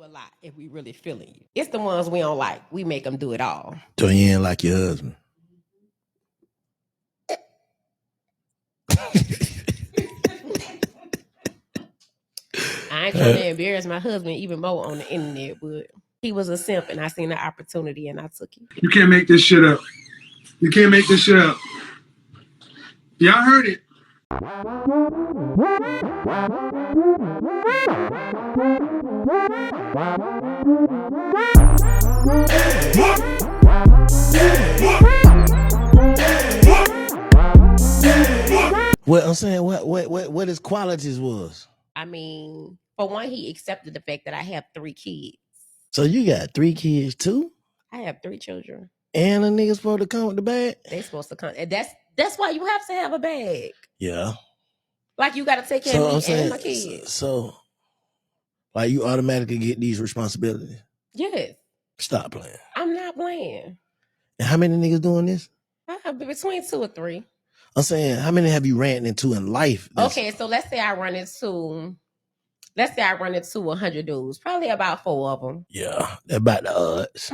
a lot if we really feeling you. It's the ones we don't like. We make them do it all. So you ain't like your husband. I ain't trying to embarrass my husband even more on the internet, but he was a simp and I seen the opportunity and I took it. You can't make this shit up. You can't make this shit up. Y'all heard it. Well, I'm saying what his qualities was. I mean, for one, he accepted the fact that I have 3 kids. So you got 3 kids too? I have 3 children. And a nigga supposed to come with the bag? They supposed to come. And that's why you have to have a bag. Yeah. Like you got to take care of me and my kids. So, like you automatically get these responsibilities? Yes. Stop playing. I'm not playing. And how many niggas doing this? I have between 2 or 3. I'm saying, how many have you ran into in life? Okay, so let's say I run into 100 dudes. Probably about 4 of them. Yeah, they're about the odds.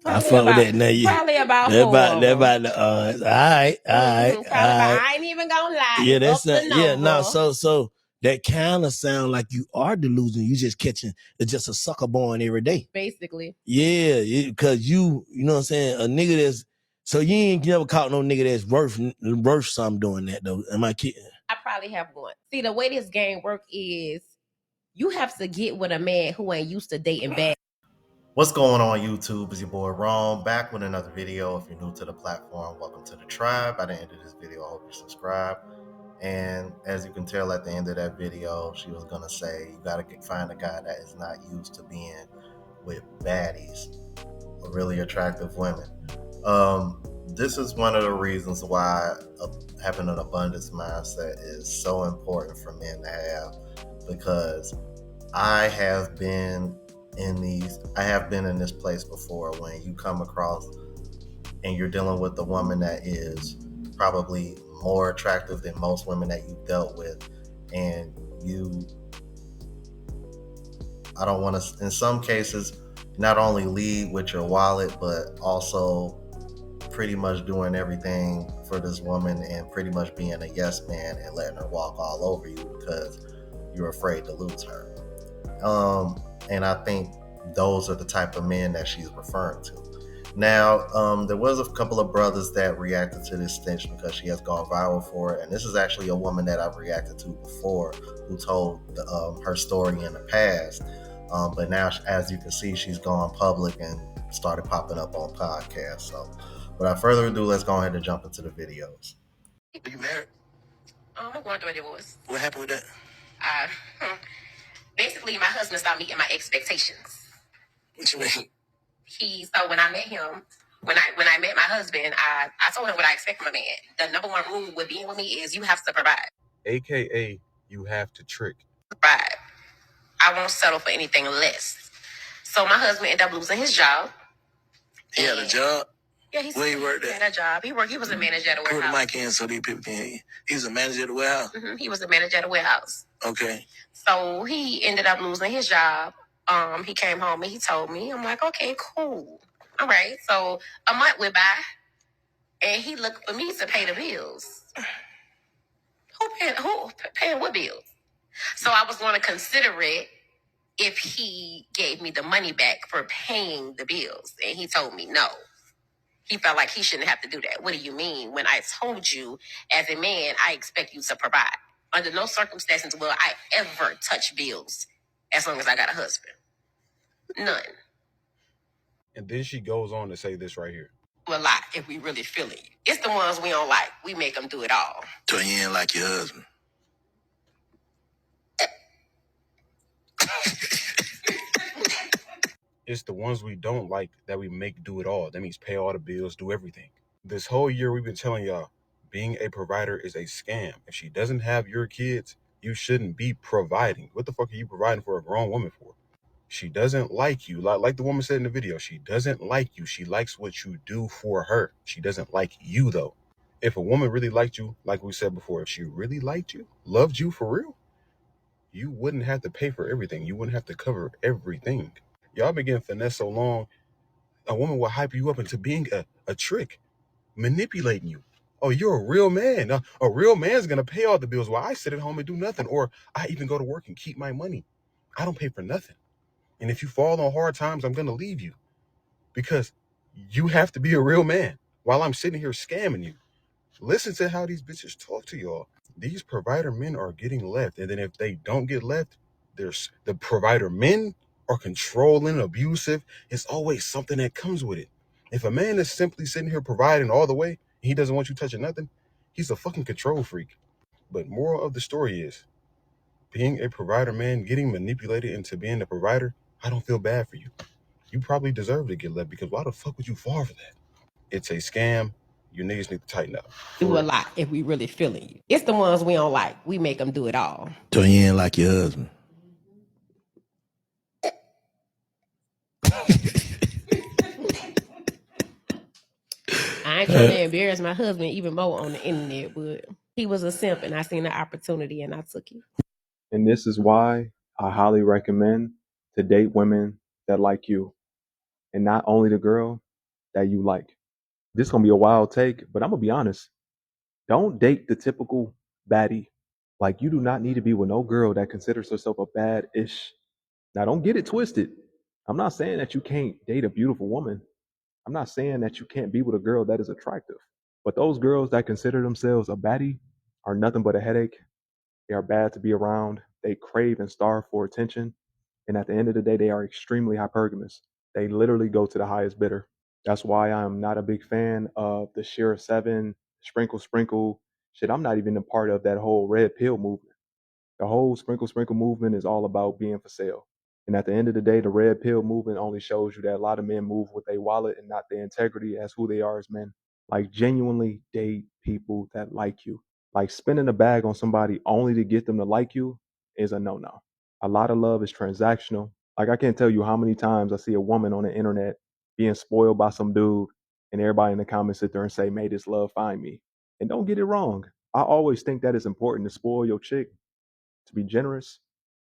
I fuck with that now. Probably about 4 of they're them. about the odds. All right. I ain't even gonna lie. Yeah, that's not. Yeah, no. So that kind of sound like you are delusional. You just catching. It's just a sucker born every day. Basically. Yeah, because you know what I'm saying. A nigga that's so you ain't never caught no nigga that's worth something doing that though. Am I kidding? I probably have one. See, the way this game work is you have to get with a man who ain't used to dating bad. What's going on YouTube? It's your boy Ron back with another video. If you're new to the platform, welcome to the tribe. By the end of this video, I hope you subscribe. And as you can tell at the end of that video, she was gonna say you gotta find a guy that is not used to being with baddies or really attractive women. This is one of the reasons why having an abundance mindset is so important for men to have, because I have been in this place before when you come across and you're dealing with a woman that is probably more attractive than most women that you've dealt with, and I don't want to, in some cases, not only lead with your wallet, but also pretty much doing everything for this woman and pretty much being a yes man and letting her walk all over you because you're afraid to lose her. And I think those are the type of men that she's referring to. Now, there was a couple of brothers that reacted to this stitch because she has gone viral for it. And this is actually a woman that I've reacted to before who told her story in the past. But now, as you can see, she's gone public and started popping up on podcasts. So without further ado, let's go ahead and jump into the videos. Are you married? I'm going through a divorce. What happened with that? Basically, my husband stopped meeting my expectations. What you mean? So when I met him, when I met my husband, I told him what I expect from a man. The number one rule with being with me is you have to provide. AKA, you have to trick. Provide. I won't settle for anything less. So my husband ended up losing his job. He had a job? Yeah, where he worked at? He had a job. He was a manager at a warehouse. Put the mic in so these people can hear you. He was a manager at the warehouse? Mm-hmm. He was a manager at a warehouse. Okay. So he ended up losing his job. He came home and he told me. I'm like, okay, cool. All right. So a month went by and he looked for me to pay the bills. Who paying what bills? So I was going to consider it if he gave me the money back for paying the bills. And he told me no. He felt like he shouldn't have to do that. What do you mean? When I told you, as a man, I expect you to provide. Under no circumstances will I ever touch bills as long as I got a husband. None. And then she goes on to say this right here. A lot if we really feeling you. It's the ones we don't like. We make them do it all. So you ain't like your husband. It's the ones we don't like that we make do it all. That means pay all the bills, do everything. This whole year we've been telling y'all, being a provider is a scam. If she doesn't have your kids, you shouldn't be providing. What the fuck are you providing for a grown woman for? She doesn't like you. Like the woman said in the video, she doesn't like you. She likes what you do for her. She doesn't like you though. If a woman really liked you, like we said before, if she really liked you, loved you for real, you wouldn't have to pay for everything. You wouldn't have to cover everything. Y'all been getting finessed so long, a woman will hype you up into being a trick, manipulating you. Oh, you're a real man. A real man's going to pay all the bills while I sit at home and do nothing. Or I even go to work and keep my money. I don't pay for nothing. And if you fall on hard times, I'm going to leave you. Because you have to be a real man while I'm sitting here scamming you. Listen to how these bitches talk to y'all. These provider men are getting left. And then if they don't get left, there's the provider men are controlling, abusive. It's always something that comes with it. If a man is simply sitting here providing all the way, and he doesn't want you touching nothing, he's a fucking control freak. But moral of the story is, being a provider man, getting manipulated into being a provider, I don't feel bad for you. You probably deserve to get left, because why the fuck would you fall for that? It's a scam. You niggas need to tighten up. Do a lot if we really feeling you. It's the ones we don't like. We make them do it all. So you ain't like your husband. I ain't trying to embarrass my husband even more on the internet, but he was a simp and I seen the opportunity and I took it. And this is why I highly recommend to date women that like you, and not only the girl that you like. This is going to be a wild take, but I'm going to be honest. Don't date the typical baddie. Like, you do not need to be with no girl that considers herself a bad-ish. Now, don't get it twisted. I'm not saying that you can't date a beautiful woman. I'm not saying that you can't be with a girl that is attractive. But those girls that consider themselves a baddie are nothing but a headache. They are bad to be around. They crave and starve for attention. And at the end of the day, they are extremely hypergamous. They literally go to the highest bidder. That's why I'm not a big fan of the Share 7, Sprinkle Sprinkle shit. I'm not even a part of that whole red pill movement. The whole Sprinkle Sprinkle movement is all about being for sale. And at the end of the day, the red pill movement only shows you that a lot of men move with their wallet and not their integrity as who they are as men. Like, genuinely date people that like you. Like, spending a bag on somebody only to get them to like you is a no-no. A lot of love is transactional. Like, I can't tell you how many times I see a woman on the internet being spoiled by some dude, and everybody in the comments sit there and say, "May this love find me." And don't get it wrong. I always think that it's important to spoil your chick, to be generous.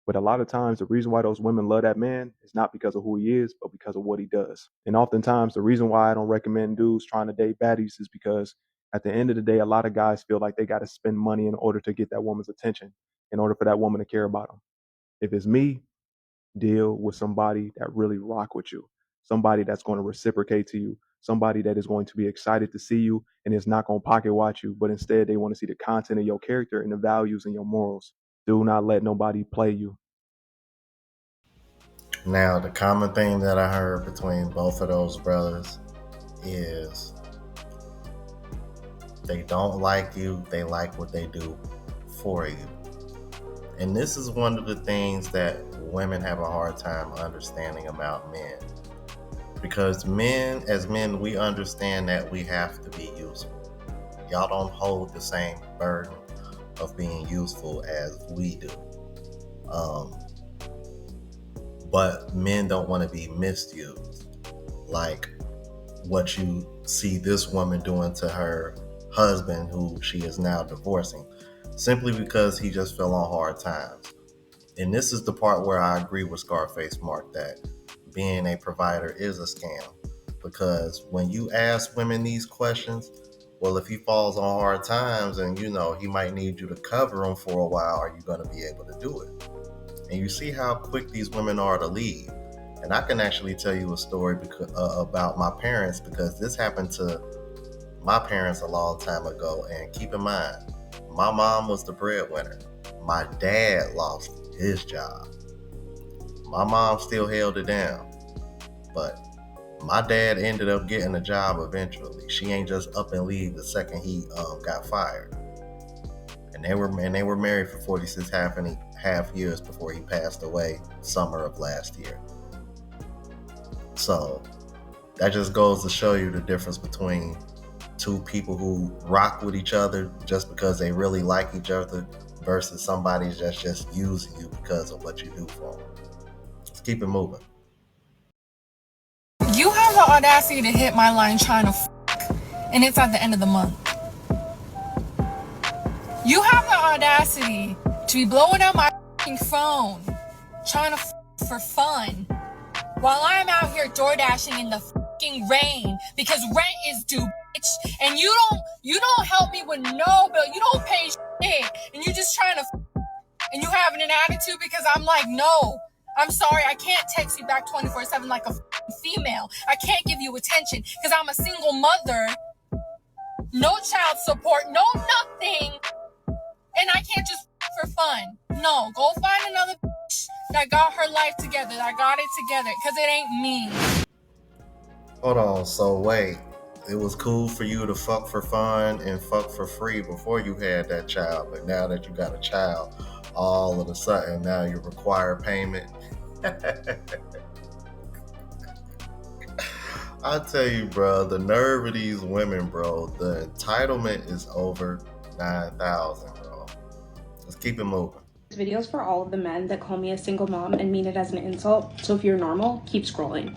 But a lot of times, the reason why those women love that man is not because of who he is, but because of what he does. And oftentimes, the reason why I don't recommend dudes trying to date baddies is because at the end of the day, a lot of guys feel like they got to spend money in order to get that woman's attention, in order for that woman to care about them. If it's me, deal with somebody that really rock with you, somebody that's going to reciprocate to you, somebody that is going to be excited to see you and is not going to pocket watch you, but instead they want to see the content of your character and the values and your morals. Do not let nobody play you. Now, the common thing that I heard between both of those brothers is they don't like you, they like what they do for you. And this is one of the things that women have a hard time understanding about men. Because men, as men, we understand that we have to be useful. Y'all don't hold the same burden of being useful as we do. But men don't want to be misused. Like what you see this woman doing to her husband, who she is now divorcing, simply because he just fell on hard times. And this is the part where I agree with Scarface Mark that being a provider is a scam. Because when you ask women these questions, well, if he falls on hard times and he might need you to cover him for a while, are you going to be able to do it? And you see how quick these women are to leave. And I can actually tell you a story about my parents, because this happened to my parents a long time ago. And keep in mind, my mom was the breadwinner. My dad lost his job. My mom still held it down, but my dad ended up getting a job eventually. She ain't just up and leave the second he got fired. And they were married for 46 half years before he passed away summer of last year. So that just goes to show you the difference between two people who rock with each other just because they really like each other versus somebody that's just using you because of what you do for them. Let's keep it moving. You have the audacity to hit my line trying to and it's at the end of the month. You have the audacity to be blowing up my phone trying to for fun while I'm out here door dashing in the fucking rain because rent is due, bitch, and you don't help me with no bill, you don't pay shit, and you just trying to and you having an attitude because I'm like, no, I'm sorry, I can't text you back 24/7 like a female. I can't give you attention because I'm a single mother, no child support, no nothing, and I can't just for fun. No, go find another bitch that got her life together, that got it together, because it ain't me. Hold on, so wait. It was cool for you to fuck for fun and fuck for free before you had that child, but now that you got a child, all of a sudden now you require payment. I tell you, bro, the nerve of these women, bro. The entitlement is over 9,000, bro. Let's keep it moving. This video is for all of the men that call me a single mom and mean it as an insult, so if you're normal, keep scrolling.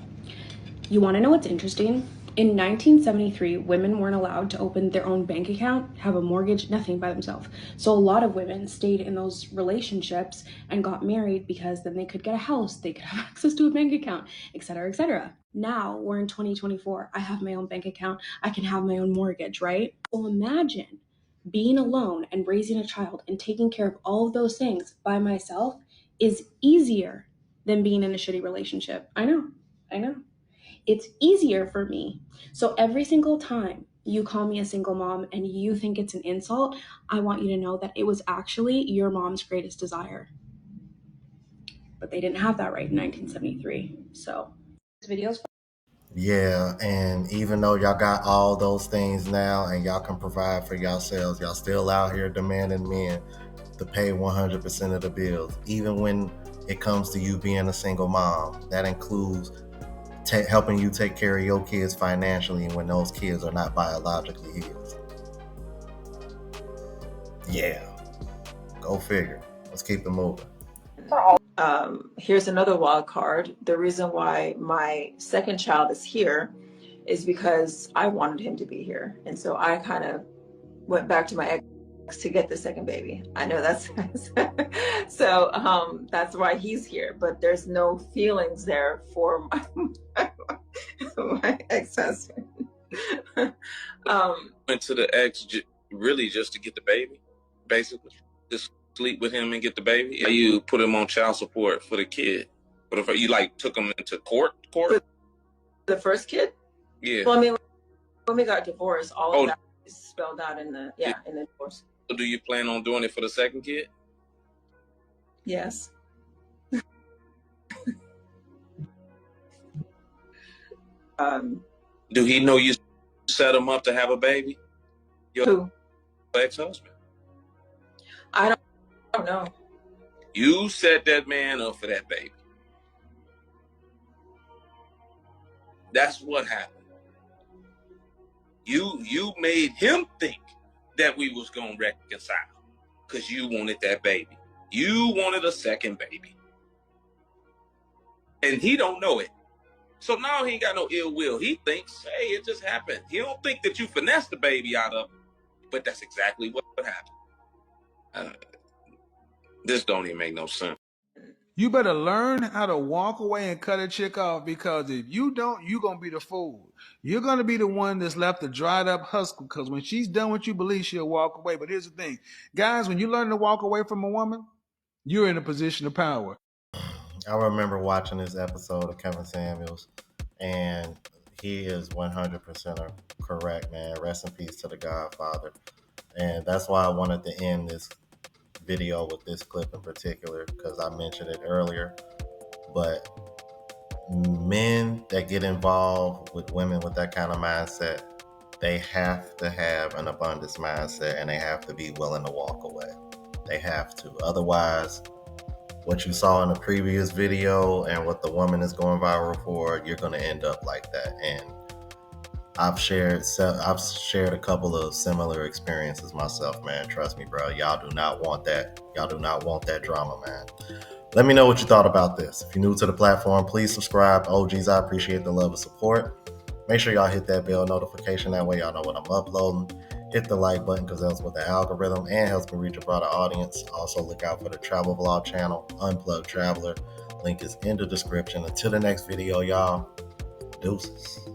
You want to know what's interesting? In 1973, women weren't allowed to open their own bank account, have a mortgage, nothing by themselves. So a lot of women stayed in those relationships and got married because then they could get a house, they could have access to a bank account, etc., etc. Now we're in 2024. I have my own bank account. I can have my own mortgage, right? Well, imagine being alone and raising a child and taking care of all of those things by myself is easier than being in a shitty relationship. I know. It's easier for me. So every single time you call me a single mom and you think it's an insult, I want you to know that it was actually your mom's greatest desire. But they didn't have that right in 1973. So this video's Yeah, and even though y'all got all those things now and y'all can provide for yourselves, y'all still out here demanding men to pay 100% of the bills, even when it comes to you being a single mom. That includes helping you take care of your kids financially when those kids are not biologically his. Yeah, go figure. Let's keep it moving. Here's another wild card. The reason why my second child is here is because I wanted him to be here. And so I kind of went back to my ex to get the second baby. I know that's so that's why he's here, but there's no feelings there for my ex-husband. Went to the ex really just to get the baby, basically. Just sleep with him and get the baby. And you put him on child support for the kid. But if you like took him into court? The first kid? Yeah. Well, I mean, when we got divorced, all of that is spelled out in the in the divorce. So do you plan on doing it for the second kid? Yes. Do he know you set him up to have a baby? Who? Ex-husband. I don't know. You set that man up for that baby. That's what happened. You made him think that we was gonna reconcile because you wanted that baby. You wanted a second baby. And he don't know it. So now he ain't got no ill will. He thinks, hey, it just happened. He don't think that you finessed the baby out of him. But that's exactly what happened. This don't even make no sense. You better learn how to walk away and cut a chick off, because if you don't, you're going to be the fool. You're going to be the one that's left a dried up husk, because when she's done what you believe, she'll walk away. But here's the thing, guys, when you learn to walk away from a woman, you're in a position of power. I remember watching this episode of Kevin Samuels, and he is 100% correct, man. Rest in peace to the Godfather. And that's why I wanted to end this video with this clip in particular, because I mentioned it earlier. But men that get involved with women with that kind of mindset, they have to have an abundance mindset, and they have to be willing to walk away. They have to. Otherwise, what you saw in the previous video and what the woman is going viral for, you're going to end up like that. And I've shared a couple of similar experiences myself, man. Trust me, bro. Y'all do not want that. Y'all do not want that drama, man. Let me know what you thought about this. If you're new to the platform, please subscribe. OGs, I appreciate the love and support. Make sure y'all hit that bell notification. That way y'all know when I'm uploading. Hit the like button, because that's with the algorithm and helps me reach a broader audience. Also, look out for the travel vlog channel, Unplugged Traveler. Link is in the description. Until the next video, y'all. Deuces.